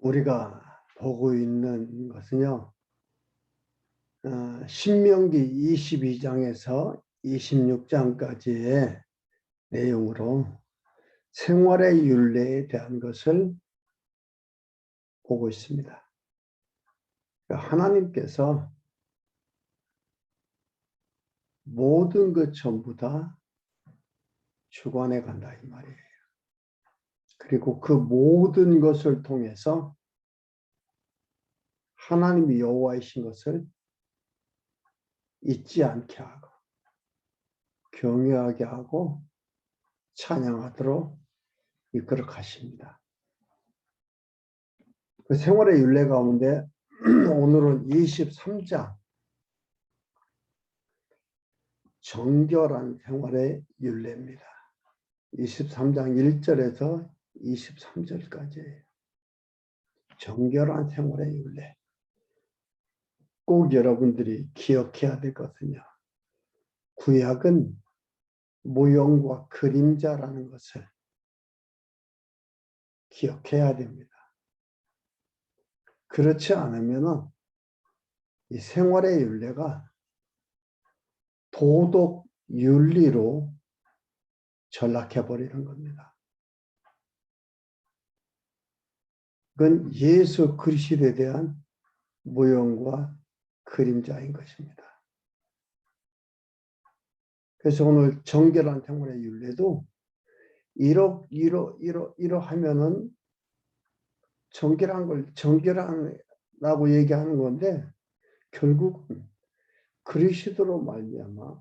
우리가 보고 있는 것은요, 신명기 22장에서 26장까지의 내용으로 생활의 율례에 대한 것을 보고 있습니다. 하나님께서 모든 것 전부 다 주관해 간다 이 말이에요. 그리고 그 모든 것을 통해서 하나님이 여호와이신 것을 잊지 않게 하고 경외하게 하고 찬양하도록 이끌어 가십니다. 그 생활의 율례 가운데 오늘은 23장 정결한 생활의 율례입니다. 23장 1절에서 23절까지예요. 정결한 생활의 율례. 꼭 여러분들이 기억해야 될 것은요. 구약은 모형과 그림자라는 것을 기억해야 됩니다. 그렇지 않으면 이 생활의 율례가 도덕 윤리로 전락해버리는 겁니다. 그건 예수 그리스도에 대한 모형과 그림자인 것입니다. 그래서 오늘 정결한 생활의 율례도 이러하면은 정결한 걸 정결하라고 얘기하는 건데 결국은 그리스도로 말미암아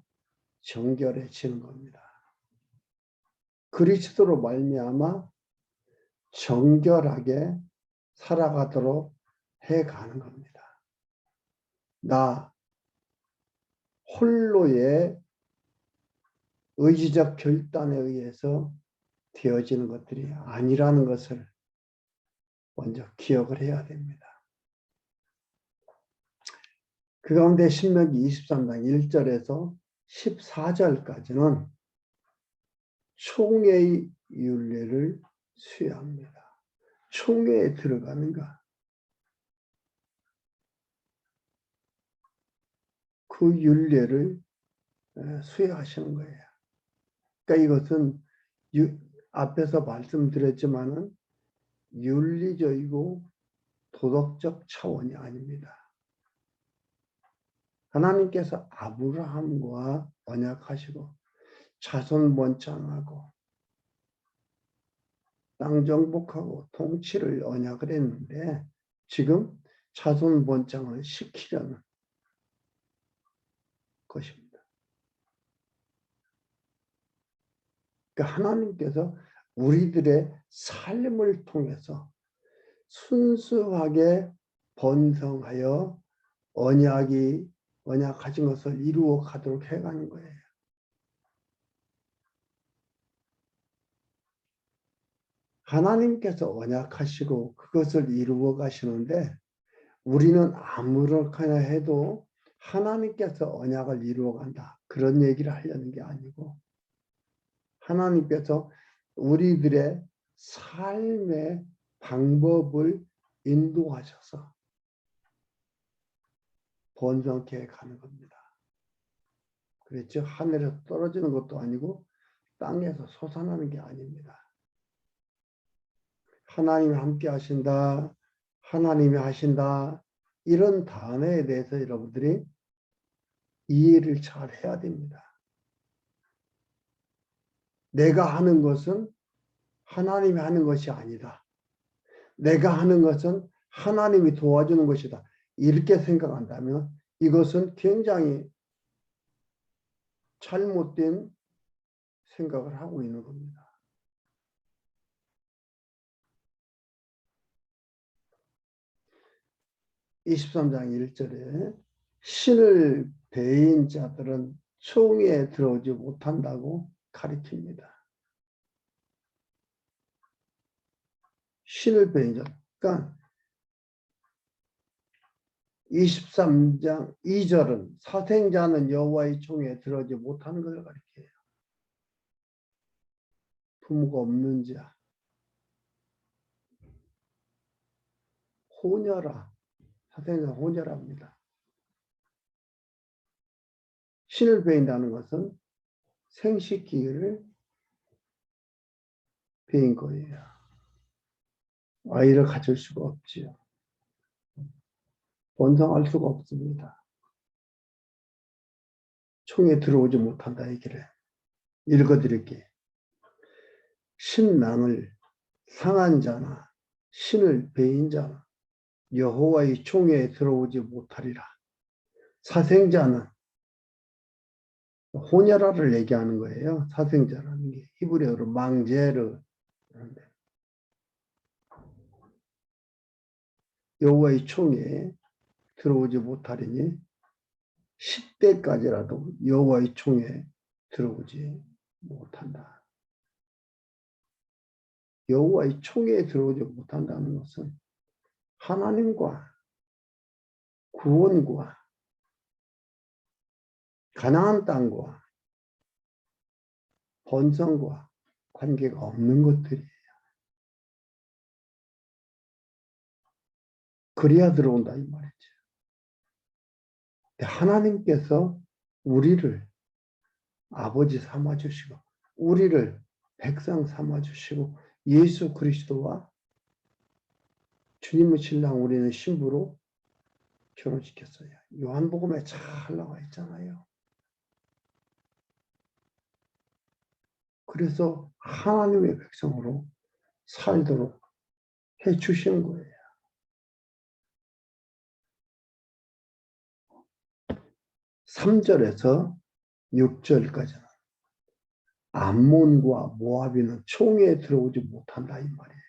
정결해지는 겁니다. 그리스도로 말미암아 정결하게 살아가도록 해가는 겁니다. 나 홀로의 의지적 결단에 의해서 되어지는 것들이 아니라는 것을 먼저 기억을 해야 됩니다. 그 가운데 신명기 23장 1절에서 14절까지는 총회의 율례를 수여합니다. 총회에 들어가는가? 그 율례를 수여하시는 거예요. 그러니까 이것은 앞에서 말씀드렸지만은 윤리적이고 도덕적 차원이 아닙니다. 하나님께서 아브라함과 언약하시고 자손 번창하고 땅 정복하고 통치를 언약을 했는데 지금 자손 번창을 시키려는 것입니다. 그러니까 하나님께서 우리들의 삶을 통해서 순수하게 번성하여 언약하신 것을 이루어 가도록 해가는 거예요. 하나님께서 언약하시고 그것을 이루어 가시는데 우리는 아무렇게나 해도 하나님께서 언약을 이루어 간다. 그런 얘기를 하려는 게 아니고 하나님께서 우리들의 삶의 방법을 인도하셔서 번성케 가는 겁니다. 그렇죠? 하늘에서 떨어지는 것도 아니고 땅에서 솟아나는 게 아닙니다. 하나님이 함께 하신다. 하나님이 하신다. 이런 단어에 대해서 여러분들이 이해를 잘 해야 됩니다. 내가 하는 것은 하나님이 하는 것이 아니다. 내가 하는 것은 하나님이 도와주는 것이다. 이렇게 생각한다면 이것은 굉장히 잘못된 생각을 하고 있는 겁니다. (23장 1절에) 신을 배인 자들은 총회에 들어오지 못한다고 가르칩니다. 신을 배인 자. 그러니까 23장 2절은 사생자는 여호와의 총회에 들어오지 못하는 것을 가르쳐요. 부모가 없는 자. 혼혈아, 사생자 혼혈합니다. 신을 배인다는 것은 생식기를 배인 거예요. 아이를 가질 수가 없지요. 번성할 수가 없습니다. 총에 들어오지 못한다 얘기를 읽어드릴게요. 신랑을 상한 자나 신을 배인 자나 여호와의 총에 들어오지 못하리라. 사생자는 호냐라를 얘기하는 거예요. 사생자라는 게 히브리어로 망제르. 여호와의 총에 들어오지 못하리니 10대까지라도 여호와의 총에 들어오지 못한다. 여호와의 총에 들어오지 못한다는 것은 하나님과 구원과 가나안 땅과 번성과 관계가 없는 것들이에요. 그래야 들어온다 이 말이죠. 하나님께서 우리를 아버지 삼아주시고 우리를 백성 삼아주시고 예수 그리스도와 주님의 신랑 우리는 신부로 결혼시켰어요. 요한복음에 잘 나와 있잖아요. 그래서 하나님의 백성으로 살도록 해주신 거예요. 3절에서 6절까지는 암몬과 모압이는 총에 들어오지 못한다 이 말이에요.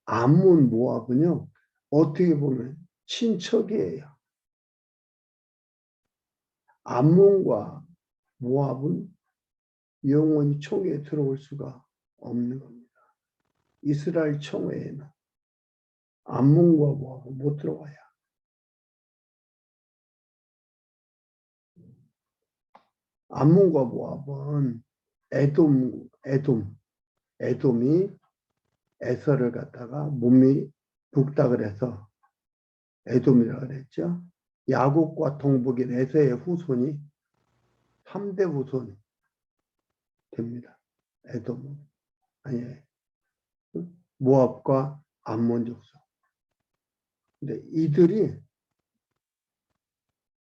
암몬, 모압은요 어떻게 보면 친척이에요. 암몬과 모압은 영원히 총에 들어올 수가 없는 겁니다. 이스라엘 총회에는 암몬과 모압은 못 들어와요. 암몬과 모압은 에돔이 에서를 갖다가 몸이 붓다 그래서 에돔이라고 그랬죠. 야곱과 동복인 에서의 후손이 3대 후손이 됩니다. 에돔은 아니 모압과 암몬 족속. 근데 이들이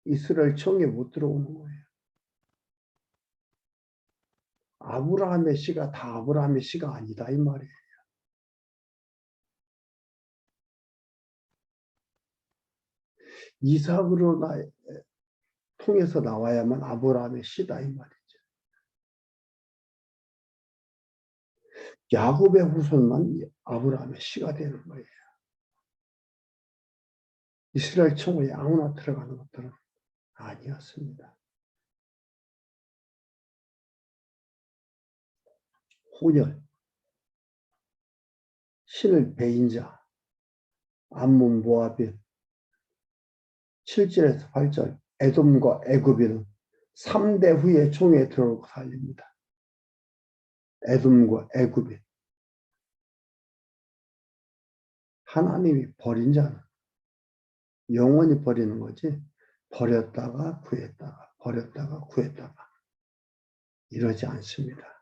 이스라엘 청에 못 들어오는 거예요. 아브라함의 씨가 다 아브라함의 씨가 아니다 이 말이에요. 이삭으로 통해서 나와야만 아브라함의 씨다 이 말이죠. 야곱의 후손만 아브라함의 씨가 되는 거예요. 이스라엘 청에 아무나 들어가는 것들은 아니었습니다. 혼혈, 신을 배인 자, 암몬, 모압인 7절에서 8절 에돔과 애굽인은 3대 후에 총에 들어오고 살립니다. 에돔과 애굽인 하나님이 버린 자는 영원히 버리는 거지 버렸다가 구했다가 버렸다가 구했다가 이러지 않습니다.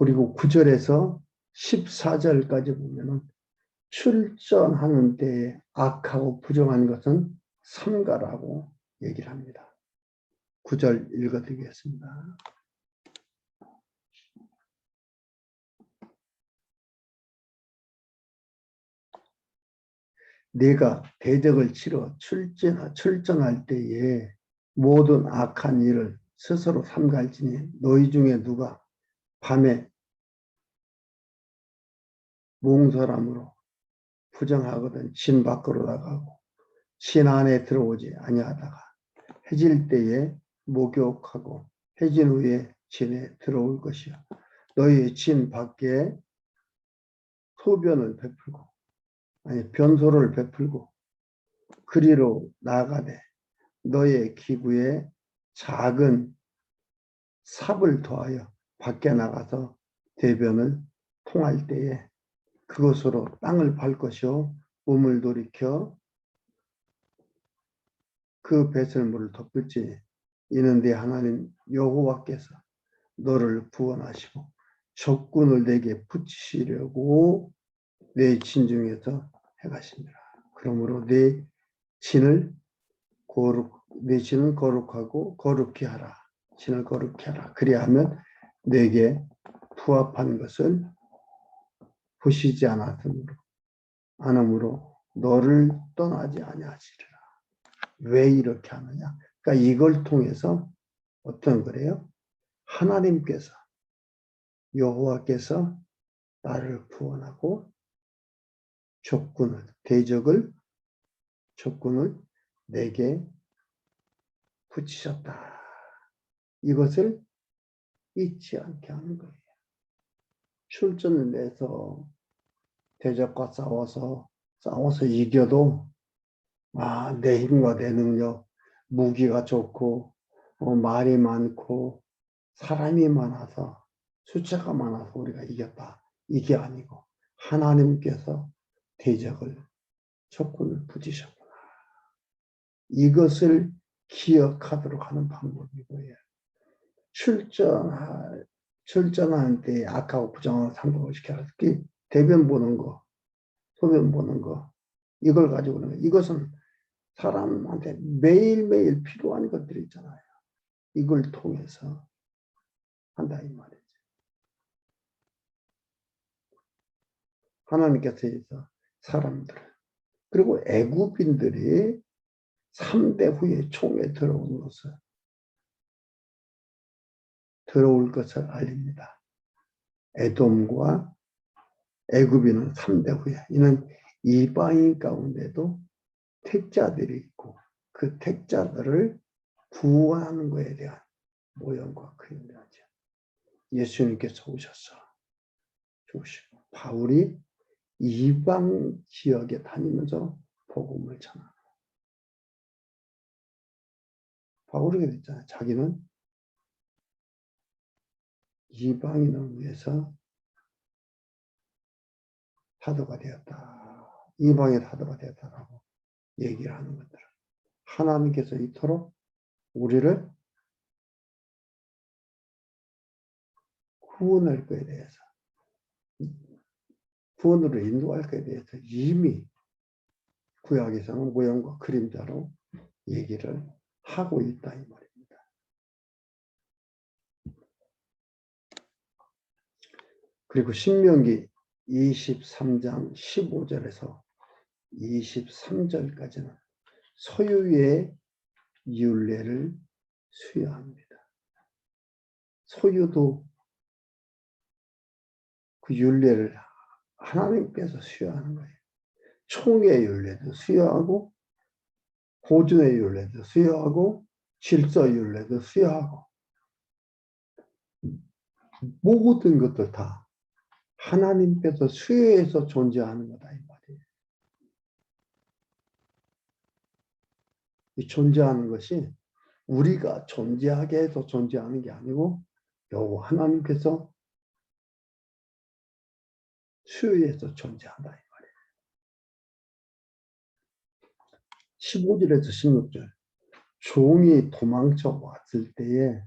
그리고 9절에서 14절까지 보면은 출전하는 때에 악하고 부정한 것은 삼가라고 얘기를 합니다. 9절 읽어드리겠습니다. 네가 대적을 치러 출전할 때에 모든 악한 일을 스스로 삼갈지니 너희 중에 누가 밤에 몽설함으로 부정하거든 진 밖으로 나가고 진 안에 들어오지 아니하다가 해질 때에 목욕하고 해진 후에 진에 들어올 것이요 너희 진 밖에 소변을 베풀고 아니 변소를 베풀고 그리로 나가되 너의 기구에 작은 삽을 더하여 밖에 나가서 대변을 통할 때에 그것으로 땅을 밟 것이요 몸을 돌이켜 그 배설물을 덮을지 이는데 하나님 여호와께서 너를 구원하시고 적군을 내게 붙이시려고 내 진중에서 행하시니라. 그러므로 내 진을 거룩하고 거룩히 하라. 진을 거룩히 하라. 그리하면 내게 부합한 것을 보시지 않으므로 너를 떠나지 아니하시리라. 왜 이렇게 하느냐? 그러니까 이걸 통해서 어떤 거래요? 하나님께서 여호와께서 나를 구원하고 적군을 내게 붙이셨다. 이것을 잊지 않게 하는 거예요. 출전을 내서 대적과 싸워서 이겨도 내 힘과 내 능력, 무기가 좋고 말이 많고 사람이 많아서 숫자가 많아서 우리가 이겼다. 이게 아니고 하나님께서 적군을 붙이셨구나. 이것을 기억하도록 하는 방법이고요. 출전할 때 악하고 부정을 상봉을 시켜서 대변 보는 거, 소변 보는 거, 이걸 가지고는 이것은 사람한테 매일매일 필요한 것들이 있잖아요. 이걸 통해서 한다 이 말이죠. 하나님께서 사람들 그리고 애굽인들이 3대 후에 총에 들어올 것을 알립니다. 에돔과 애굽인은 3대 후에 이는 이방인 가운데도 택자들이 있고 그 택자들을 구원하는 것에 대한 모형과 그림이라죠. 예수님께서 오셔서 죽으시고 바울이 이방 지역에 다니면서 복음을 전하는 바울이 그랬잖아요. 자기는 이방인을 위해서 사도가 되었다. 이방의 사도가 되었다라고 얘기를 하는 것들. 하나님께서 이토록 우리를 구원할 것에 대해서 구원으로 인도할 것에 대해서 이미 구약에서는 모형과 그림자로 얘기를 하고 있다 이 말입니다. 그리고 신명기 23장 15절에서 23절까지는 소유의 율례를 수여합니다. 소유도 그 율례를 하나님께서 수여하는 거예요. 총의 율례도 수여하고 보존의 율례도 수여하고 질서 율례도 수여하고 모든 것들 다 하나님께서 수여해서 존재하는 거다 이 말이에요. 이 존재하는 것이 우리가 존재하게 해서 존재하는 게 아니고 여호와 하나님께서 수여해서 존재한다 이 말이에요. 15절에서 16절 종이 도망쳐 왔을 때에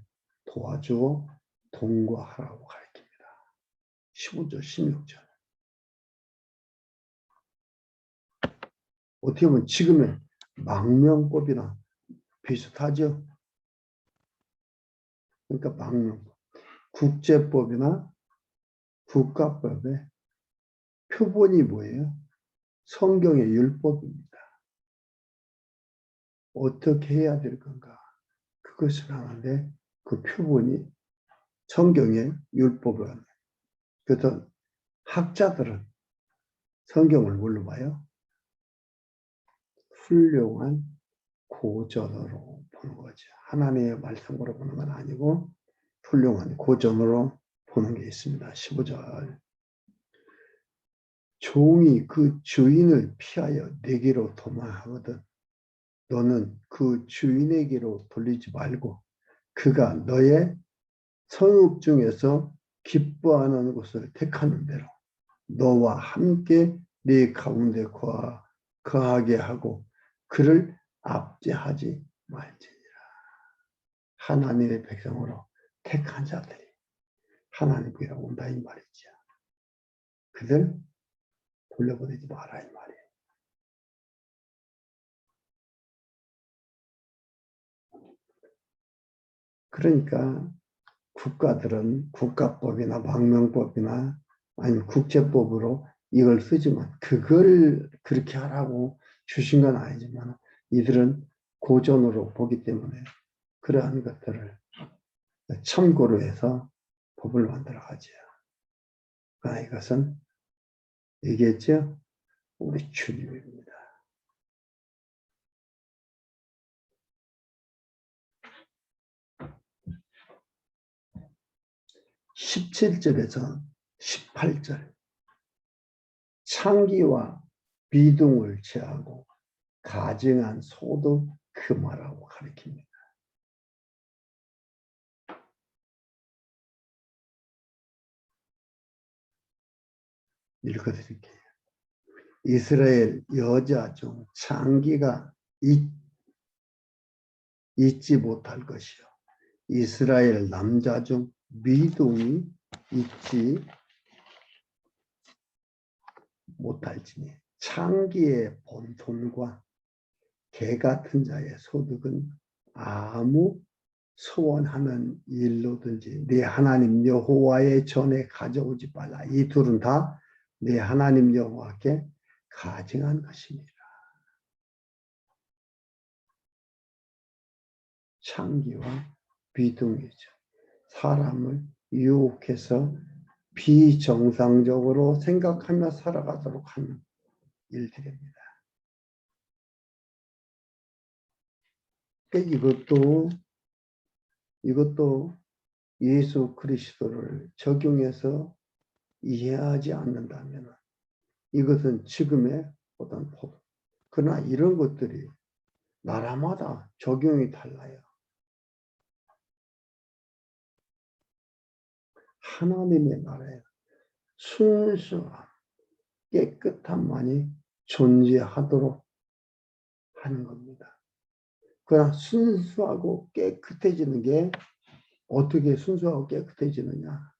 도와주어 동거하라고 가르칩니다. 15절 16절 어떻게 보면 지금의 망명법이나 비슷하죠. 그러니까 망명법 국제법이나 국가법의 표본이 뭐예요? 성경의 율법입니다. 어떻게 해야 될 건가? 그것을 하는데 그 표본이 성경의 율법을 합니다. 그래서 학자들은 성경을 뭘로 봐요? 훌륭한 고전으로 보는 거죠. 하나님의 말씀으로 보는 건 아니고 훌륭한 고전으로 보는 게 있습니다. 15절 종이 그 주인을 피하여 내게로 도망하거든 너는 그 주인에게로 돌리지 말고 그가 너의 성읍 중에서 기뻐하는 곳을 택하는 대로 너와 함께 네 가운데 거하게 하고 그를 압제하지 말지니라. 하나님의 백성으로 택한 자들이 하나님께 온다 이 말이죠. 그들 돌려보내지 마라 이 말이에요. 그러니까 국가들은 국가법이나 망명법이나 아니면 국제법으로 이걸 쓰지만 그걸 그렇게 하라고 주신 건 아니지만 이들은 고전으로 보기 때문에 그러한 것들을 참고로 해서 법을 만들어 가죠. 그러나 이것은 얘기했죠? 우리 주님입니다. 17절에서 18절 창기와 비둥을 제하고 가증한 소도 금하라고 가르칩니다. 읽어드릴게요. 이스라엘 여자 중 창기가 있지 못할 것이요 이스라엘 남자 중 미둥이 있지 못할지니 창기의 본손과 개 같은 자의 소득은 아무 소원하는 일로든지 네 하나님 여호와의 전에 가져오지 말라. 이 둘은 다 네 하나님 여호와께 가증한 것입니다. 창기와 비둥이죠. 사람을 유혹해서 비정상적으로 생각하며 살아가도록 하는 일들입니다. 이것도 예수 그리스도를 적용해서 이해하지 않는다면 이것은 지금의 어떤 법. 그러나 이런 것들이 나라마다 적용이 달라요. 하나님의 나라에 순수함, 깨끗함만이 존재하도록 하는 겁니다. 그러나 순수하고 깨끗해지는 게 어떻게 순수하고 깨끗해지느냐?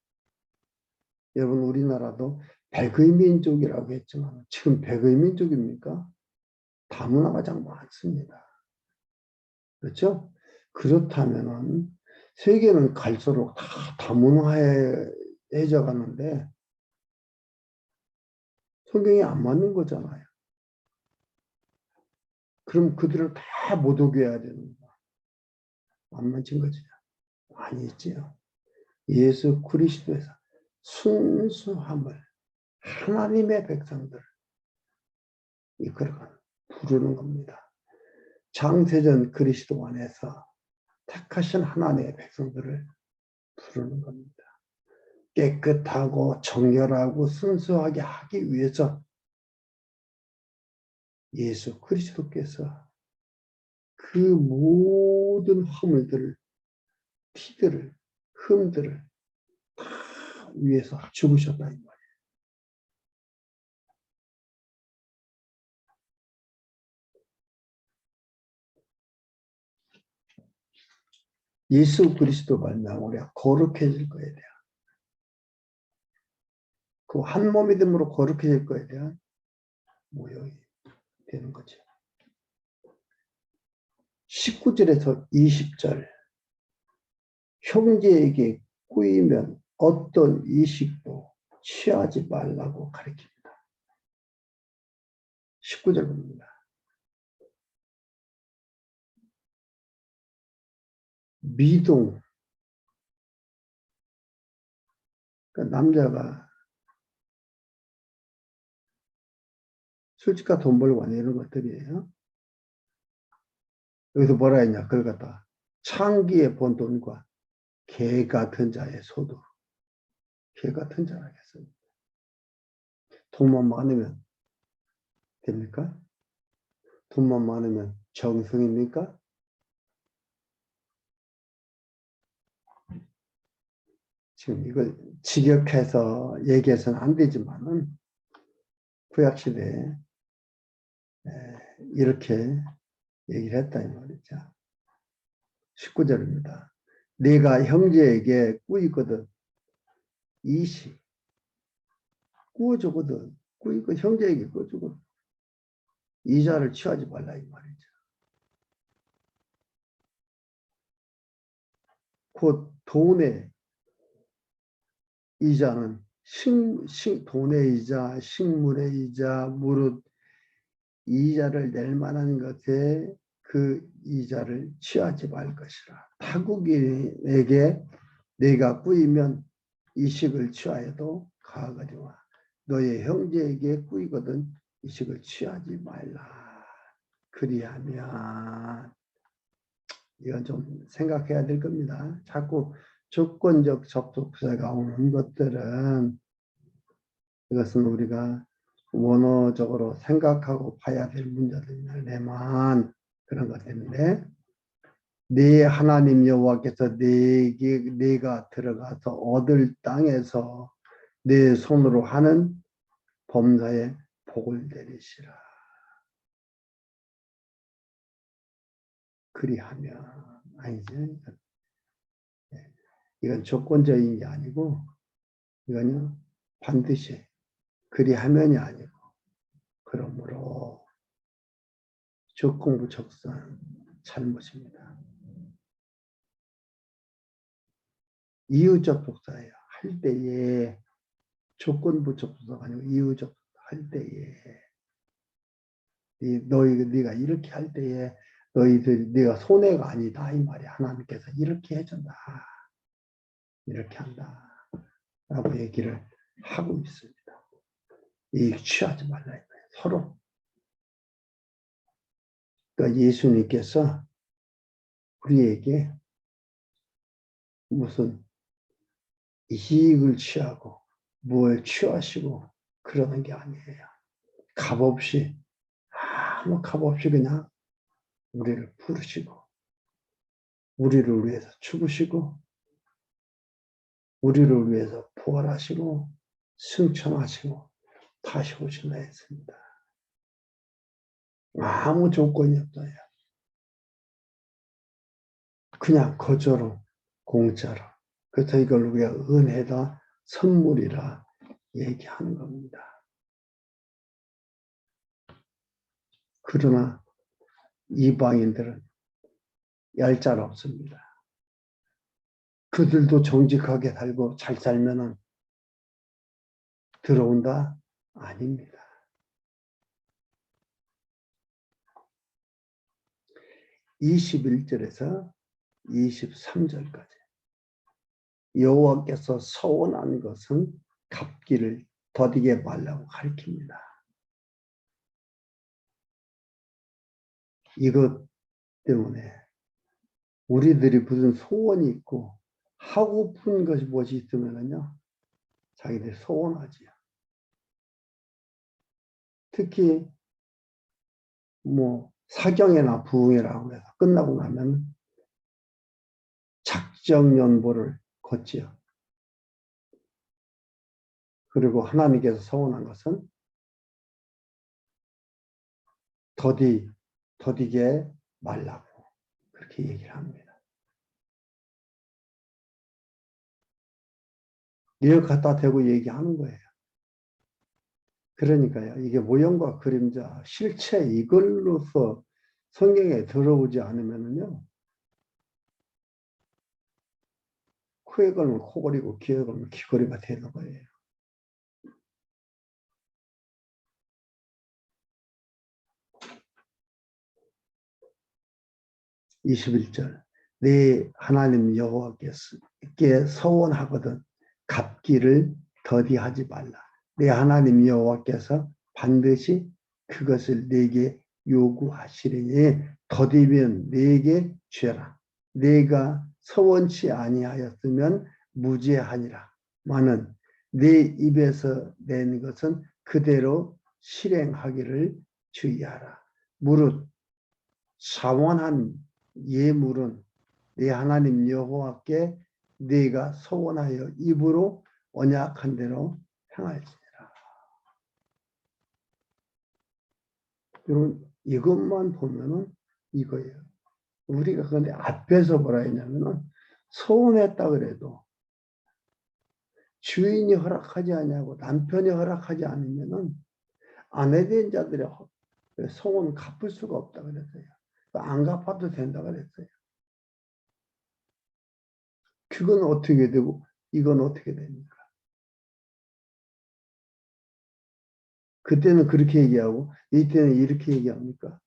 여러분 우리나라도 백의 민족이라고 했지만 지금 백의 민족입니까? 다문화가 장 많습니다. 그렇죠? 그렇다면은 세계는 갈수록 다 다문화해져 가는데 성경이 안 맞는 거잖아요. 그럼 그들을 다 못 오게 해야 되는 거. 안 맞은 거죠. 아니지요. 예수 그리스도에서 순수함을 하나님의 백성들을 이끌어가는 부르는 겁니다. 장세전 그리스도 안에서 택하신 하나님의 백성들을 부르는 겁니다. 깨끗하고 정결하고 순수하게 하기 위해서 예수 그리스도께서 그 모든 허물들을, 티들을, 흠들을 다 위해서 죽으셨다 이 말이에요. 예수 그리스도 말미암아 우리가 거룩해질 거에 대한 그 한 몸이 됨으로 거룩해질 거에 대한 모형이 되는 거죠. 19절에서 20절 형제에게 꾸이면 어떤 이식도 취하지 말라고 가르칩니다. 19절 봅니다. 미동 그러니까 남자가 술집가 돈 벌고 하는 이런 것들이에요. 여기서 뭐라 했냐 그걸 갖다 창기의 본돈과 개 같은 자의 소득 개 같은 자라겠습니다. 돈만 많으면 됩니까? 돈만 많으면 정성입니까? 지금 이걸 직역해서 얘기해서는 안 되지만은 구약시대에 이렇게 얘기를 했다 이 말이죠. 19절입니다. 네가 형제에게 꾸이거든 이시 꾸어주거든 꾸이거 형제에게 꾸어주거든 이자를 취하지 말라 이 말이죠. 곧 돈의 이자는 돈의 이자, 식물의 이자, 무릇 이자를 낼 만한 것에 그 이자를 취하지 말 것이라. 타국인에게 내가 꾸이면 이식을 취하여도 가하거니와 너의 형제에게 꾸이거든 이식을 취하지 말라. 그리하면 이건 좀 생각해야 될 겁니다. 자꾸 조건적 접속사가 오는 것들은 이것은 우리가 원어적으로 생각하고 봐야 될 문제들이만 그런 것 때문에 네 하나님 여호와께서 네가 들어가서 얻을 땅에서 네 손으로 하는 범사에 복을 내리시라. 그리하면 아니지. 이건 조건적인 게 아니고 이거는 반드시 그리하면이 아니고 그러므로 적공부적선 잘못입니다. 이유적 독사예요. 할 때에 조건부적 독사가 아니고 이유적 할 때에 네가 이렇게 할 때에 네가 손해가 아니다 이 말이야. 하나님께서 이렇게 해준다. 이렇게 한다. 라고 얘기를 하고 있습니다. 이익 취하지 말라. 서로. 그러니까 예수님께서 우리에게 무슨 이익을 취하고 뭘 취하시고 그러는 게 아니에요. 값없이 아무 값없이 그냥 우리를 부르시고 우리를 위해서 죽으시고 우리를 위해서 부활하시고 승천하시고 다시 오신다 했습니다. 아무 조건이 없어요. 그냥 거저로 공짜로. 그래서 이걸 우리가 은혜다 선물이라 얘기하는 겁니다. 그러나 이방인들은 얄짤 없습니다. 그들도 정직하게 살고 잘 살면은 들어온다? 아닙니다. 21절에서 23절까지 여호와께서 서원한 것은 갚기를 더디게 말라고 가르칩니다. 이것 때문에 우리들이 무슨 소원이 있고 하고픈 것이 무엇이 있으면요 자기들이 소원하지요. 특히 뭐 사경이나 부흥이라고 해서 끝나고 나면 작정연보를 걷지요. 그리고 하나님께서 서원한 것은 더디게 말라고 그렇게 얘기를 합니다. 이걸 갖다 대고 얘기하는 거예요. 그러니까요. 이게 모형과 그림자, 실체 이걸로서 성경에 들어오지 않으면요. 코에 걸면 코걸이고 귀에 걸면 귀걸이가 되는 거예요. (21절) 네 하나님 여호와께 서원하거든 갚기를 더디하지 말라. 내 하나님 여호와께서 반드시 그것을 내게 요구하시리니 더디면 내게 죄라. 내가 서원치 아니하였으면 무죄하니라. 마는 내 입에서 낸 것은 그대로 실행하기를 주의하라. 무릇 사원한 예물은 내 하나님 여호와께 네가 소원하여 입으로 언약한 대로 행할지니라. 여러분 이것만 보면은 이거예요. 우리가 근데 앞에서 뭐라 했냐면은 소원했다 그래도 주인이 허락하지 않냐고 남편이 허락하지 않으면은 아내된 자들의 소원 갚을 수가 없다 그랬어요. 안 갚아도 된다 그랬어요. 그건 어떻게 되고 이건 어떻게 됩니까? 그때는 그렇게 얘기하고 이때는 이렇게 얘기합니까?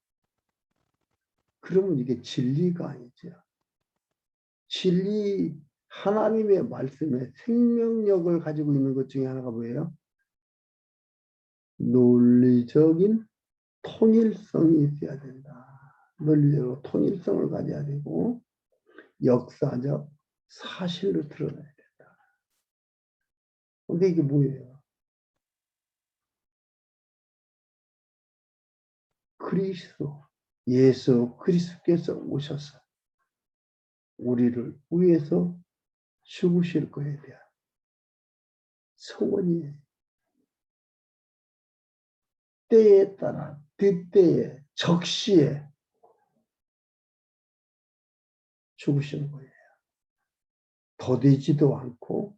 그러면 이게 진리가 아니죠. 진리 하나님의 말씀에 생명력을 가지고 있는 것 중에 하나가 뭐예요? 논리적인 통일성이 있어야 된다. 논리적으로 통일성을 가져야 되고 역사적 사실로 드러나야 된다. 근데 이게 뭐예요? 그리스도, 예수 그리스도께서 오셔서 우리를 위해서 죽으실 거에 대한 소원이 때에 따라 그때에 적시에 죽으시는 거예요. 더디지도 않고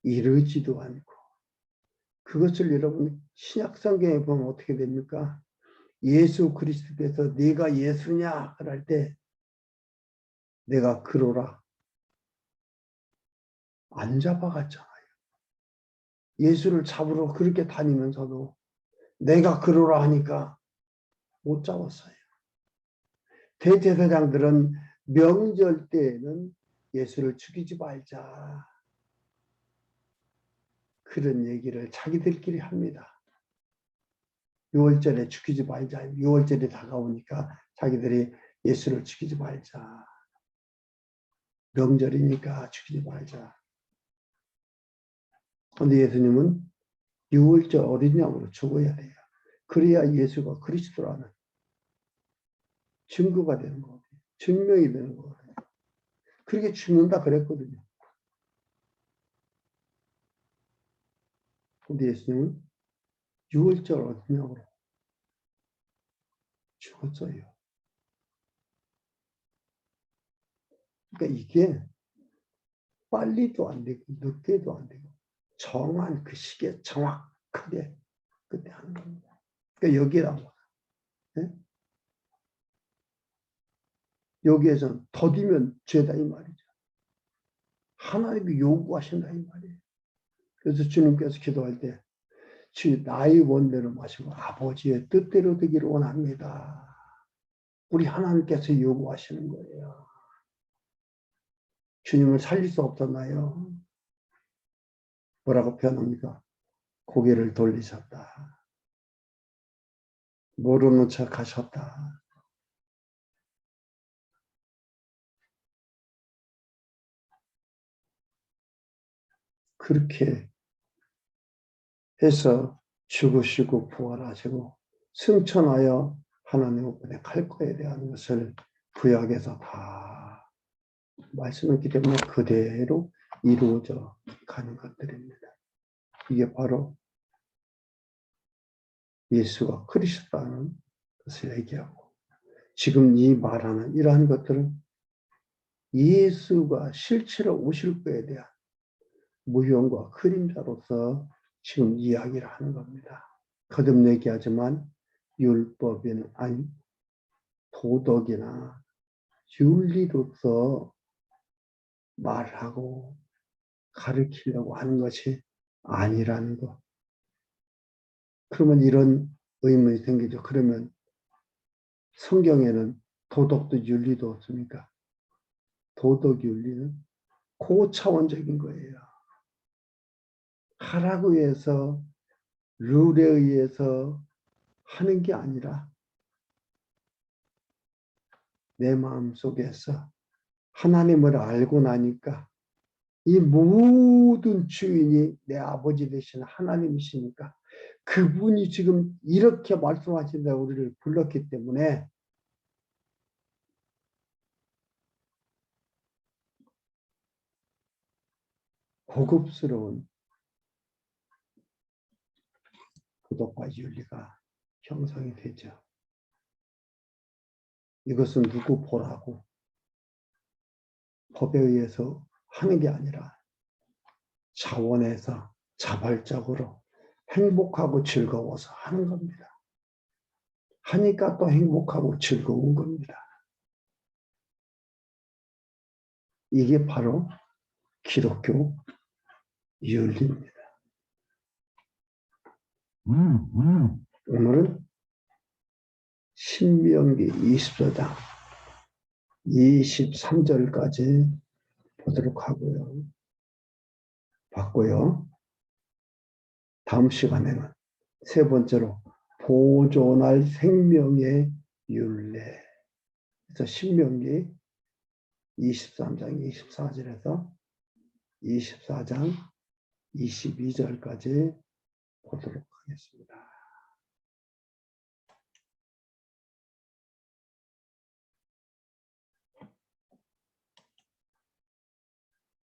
이르지도 않고 그것을 여러분 신약성경에 보면 어떻게 됩니까? 예수 그리스도께서 네가 예수냐 그럴 때 내가 그러라 안 잡아갔잖아요. 예수를 잡으러 그렇게 다니면서도 내가 그러라 하니까 못 잡았어요. 대제사장들은 명절 때에는 예수를 죽이지 말자 그런 얘기를 자기들끼리 합니다. 6월절에 죽이지 말자. 6월절이 다가오니까 자기들이 예수를 죽이지 말자. 명절이니까 죽이지 말자. 그런데 예수님은 6월절 어린 양으로 죽어야 돼요. 그래야 예수가 그리스도라는 증거가 되는 거거든요. 증명이 되는 거거든요. 그렇게 죽는다 그랬거든요. 그런데 예수님은 6월절 어린 양으로 죽었어요. 그러니까 이게 빨리도 안 되고 늦게도 안 되고 정한 그 시기에 정확하게 그때 하는 겁니다. 그러니까 여기라고. 네? 여기에서는 더디면 죄다 이 말이죠. 하나님이 요구하신다 이 말이에요. 그래서 주님께서 기도할 때 주 나의 원대로 마시고 아버지의 뜻대로 되기를 원합니다. 우리 하나님께서 요구하시는 거예요. 주님을 살릴 수 없었나요? 뭐라고 표현합니까? 고개를 돌리셨다. 모르는 척 하셨다. 그렇게 해서 죽으시고 부활하시고 승천하여 하나님 앞에 갈 거에 대한 것을 구약에서 다 말씀했기 때문에 그대로 이루어져 가는 것들입니다. 이게 바로 예수가 그리스도라는 것을 얘기하고 지금 이 말하는 이러한 것들은 예수가 실체로 오실 거에 대한 무형과 그림자로서 지금 이야기를 하는 겁니다. 거듭 얘기하지만 율법이나 아니 도덕이나 윤리로서 말하고 가르치려고 하는 것이 아니라는 것. 그러면 이런 의문이 생기죠. 그러면 성경에는 도덕도 윤리도 없습니까? 도덕 윤리는 고차원적인 거예요. 하라고 해서 룰에 의해서 하는 게 아니라 내 마음속에서 하나님을 알고 나니까 이 모든 주인이 내 아버지 되신 하나님이시니까 그분이 지금 이렇게 말씀하신다 우리를 불렀기 때문에 고급스러운 구독과 윤리가 형성이 되죠. 이것은 누구 보라고 법에 의해서 하는 게 아니라 자원에서 자발적으로 행복하고 즐거워서 하는 겁니다. 하니까 또 행복하고 즐거운 겁니다. 이게 바로 기독교 윤리입니다. 오늘은 신명기 24장 23절까지 보도록 하고요. 봤고요. 다음 시간에는 세 번째로 보존할 생명의 윤례. 그래서 신명기 23장 24절에서 24장 22절까지 보도록 하겠습니다.